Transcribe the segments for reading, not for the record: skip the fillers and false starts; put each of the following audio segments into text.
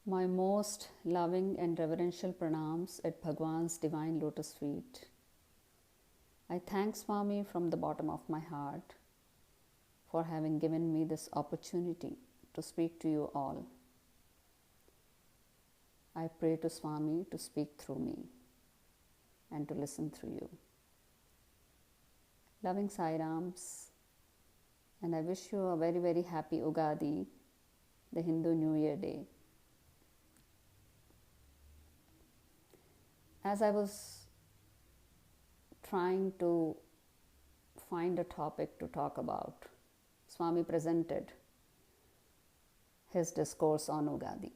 My most loving and reverential pranams at Bhagavan's divine lotus feet. I thank Swami from the bottom of my heart for having given me this opportunity to speak to you all. I pray to Swami to speak through me and to listen through you. Loving Sai Rams, and I wish you a very, very happy UGADI, the Hindu New Year day. As I was trying to find a topic to talk about, Swami presented his discourse on UGADI.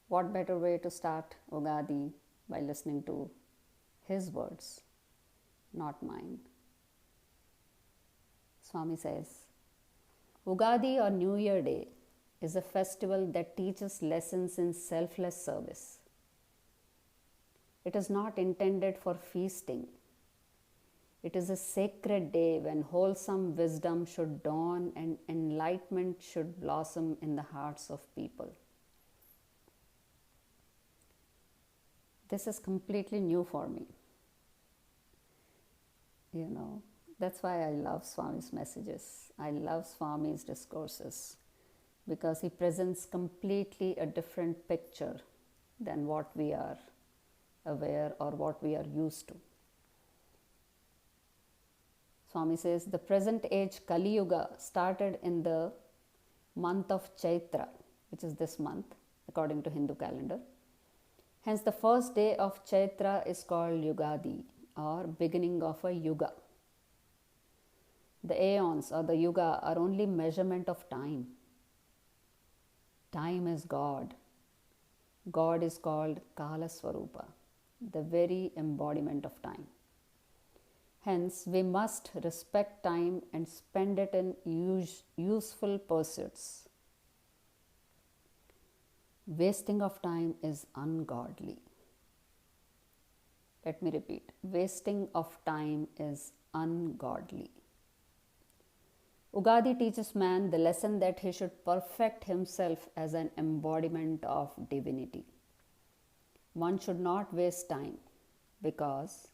What better way to start UGADI by listening to his words, not mine. Swami says, UGADI or New Year Day is a festival that teaches lessons in selfless service. It is not intended for feasting. It is a sacred day when wholesome wisdom should dawn and enlightenment should blossom in the hearts of people. This is completely new for me. That's why I love Swami's messages. I love Swami's discourses because he presents completely a different picture than what we are aware or what we are used to. Swami says, the present age Kali Yuga started in the month of Chaitra, which is this month according to Hindu calendar. Hence the first day of Chaitra is called Yugadi, or beginning of a yuga. The aeons or the yuga are only measurement of time. Time is God. God is called Kala Swarupa, the very embodiment of time. Hence, we must respect time and spend it in useful pursuits. Wasting of time is ungodly. Let me repeat. Wasting of time is ungodly. UGADI teaches man the lesson that he should perfect himself as an embodiment of divinity. One should not waste time because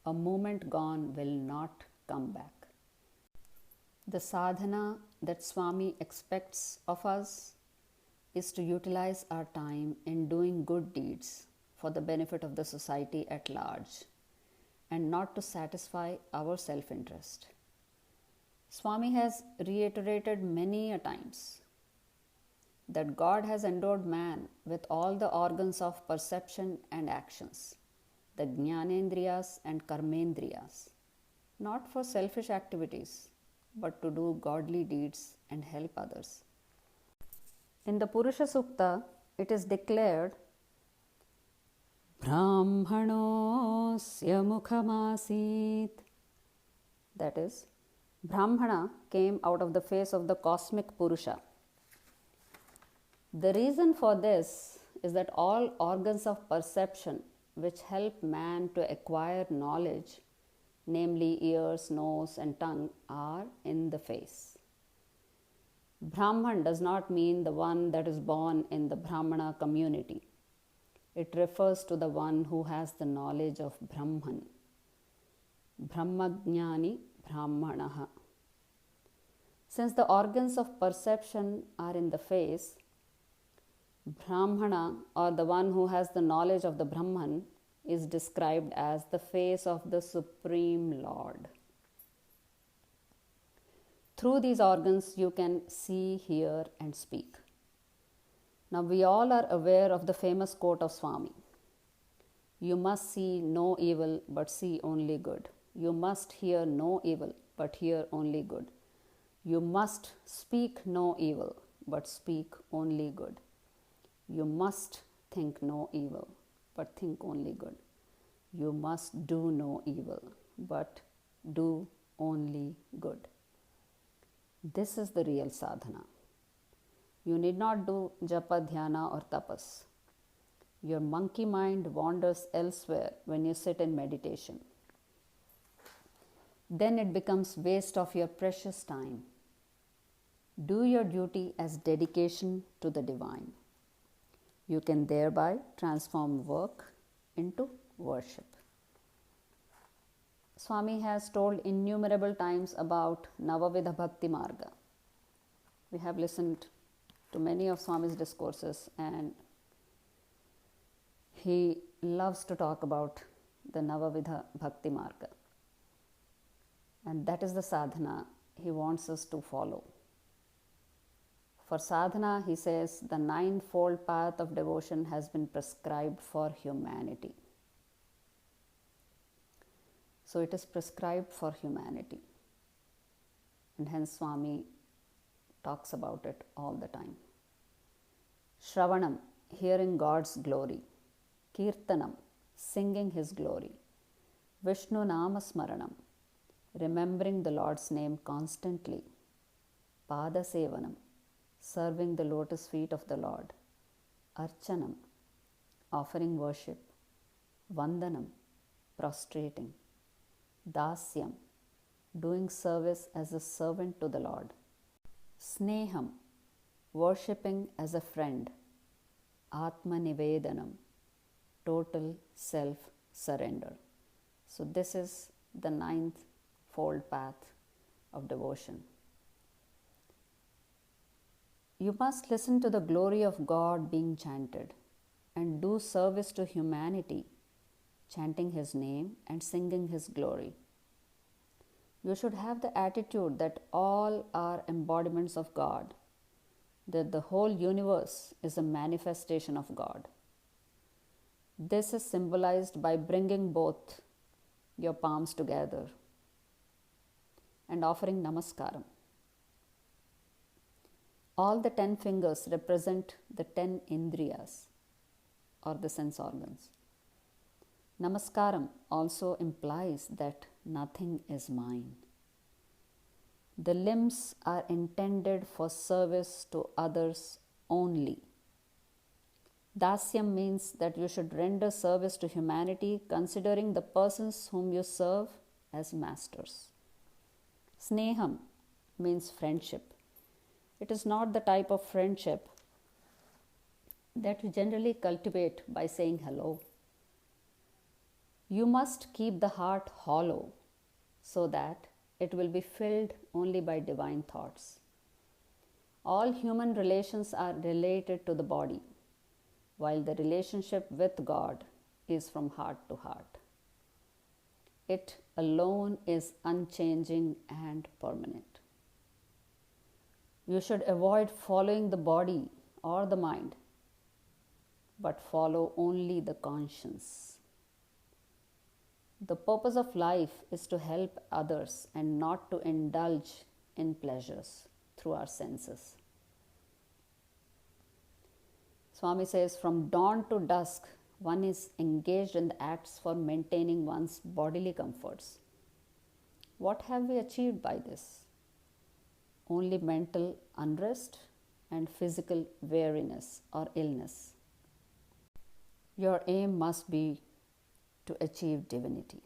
a moment gone will not come back. The sadhana that Swami expects of us is to utilize our time in doing good deeds for the benefit of the society at large and not to satisfy our self-interest. Swami has reiterated many a times that God has endowed man with all the organs of perception and actions, the Jnanendriyas and Karmendriyas, not for selfish activities, but to do godly deeds and help others. In the Purusha Sukta, it is declared, Brahmanosya mukhamasit. That is, Brahmana came out of the face of the cosmic Purusha. The reason for this is that all organs of perception which help man to acquire knowledge, namely ears, nose and tongue, are in the face. Brahman does not mean the one that is born in the Brahmana community. It refers to the one who has the knowledge of Brahman. Brahmajnani Brahmanaha. Since the organs of perception are in the face, Brahmana, or the one who has the knowledge of the Brahman, is described as the face of the Supreme Lord. Through these organs, you can see, hear, and speak. Now, we all are aware of the famous quote of Swami. You must see no evil, but see only good. You must hear no evil, but hear only good. You must speak no evil, but speak only good. You must think no evil, but think only good. You must do no evil, but do only good. This is the real sadhana. You need not do japa, dhyana or tapas. Your monkey mind wanders elsewhere when you sit in meditation. Then it becomes waste of your precious time. Do your duty as dedication to the divine. You can thereby transform work into worship. Swami has told innumerable times about Navavidha Bhakti Marga. We have listened to many of Swami's discourses, and he loves to talk about the Navavidha Bhakti Marga. And that is the sadhana he wants us to follow. For sadhana, he says, the ninefold path of devotion has been prescribed for humanity. So it is prescribed for humanity. And hence Swami talks about it all the time. Shravanam, hearing God's glory. Kirtanam, singing His glory. Vishnu Nama Smaranam, remembering the Lord's name constantly. Pada Sevanam, serving the lotus feet of the Lord. Archanam, offering worship. Vandanam, prostrating. Dasyam, doing service as a servant to the Lord. Sneham, worshipping as a friend. Atma Nivedanam, total self-surrender. So this is the ninth-fold path of devotion. You must listen to the glory of God being chanted and do service to humanity, chanting His name and singing His glory. You should have the attitude that all are embodiments of God, that the whole universe is a manifestation of God. This is symbolized by bringing both your palms together and offering namaskaram. All the 10 fingers represent the 10 indriyas, or the sense organs. Namaskaram also implies that nothing is mine. The limbs are intended for service to others only. Dasyam means that you should render service to humanity considering the persons whom you serve as masters. Sneham means friendship. It is not the type of friendship that we generally cultivate by saying hello. You must keep the heart hollow so that it will be filled only by divine thoughts. All human relations are related to the body, while the relationship with God is from heart to heart. It alone is unchanging and permanent. You should avoid following the body or the mind, but follow only the conscience. The purpose of life is to help others and not to indulge in pleasures through our senses. Swami says, from dawn to dusk, one is engaged in the acts for maintaining one's bodily comforts. What have we achieved by this? Only mental unrest and physical weariness or illness. Your aim must be to achieve divinity.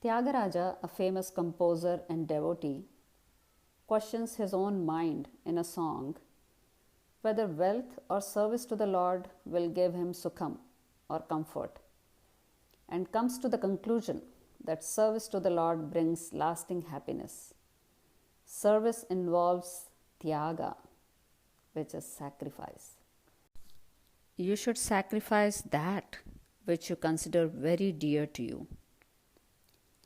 Tyagaraja, a famous composer and devotee, questions his own mind in a song whether wealth or service to the Lord will give him sukham or comfort, and comes to the conclusion that service to the Lord brings lasting happiness. Service involves tyaga, which is sacrifice. You should sacrifice that which you consider very dear to you.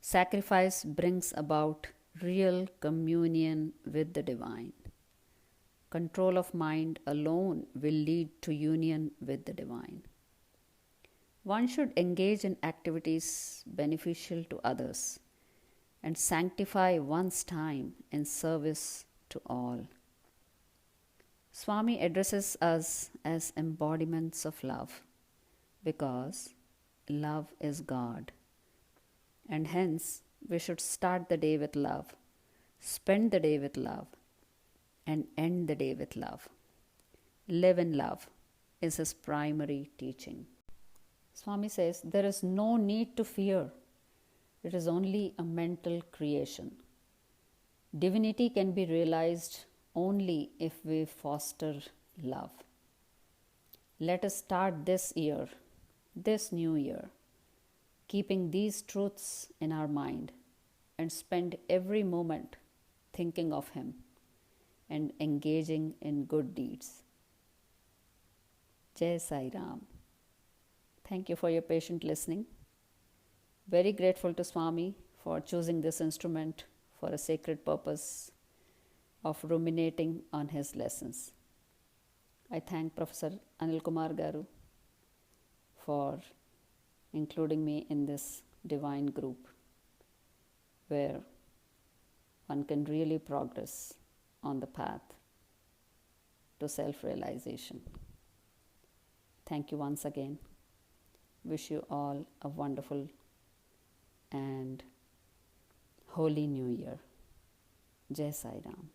Sacrifice brings about real communion with the divine. Control of mind alone will lead to union with the divine. One should engage in activities beneficial to others and sanctify one's time in service to all. Swami addresses us as embodiments of love because love is God, and hence we should start the day with love, spend the day with love, and end the day with love. Live in love is his primary teaching. Swami says there is no need to fear. It is only a mental creation. Divinity can be realized only if we foster love. Let us start this year, this new year, keeping these truths in our mind and spend every moment thinking of Him and engaging in good deeds. Jai Sai Ram. Thank you for your patient listening. Very grateful to Swami for choosing this instrument for a sacred purpose of ruminating on his lessons. I thank Professor Anil Kumar Garu for including me in this divine group where one can really progress on the path to self-realization. Thank you once again. Wish you all a wonderful and holy new year. Jai Sai Ram.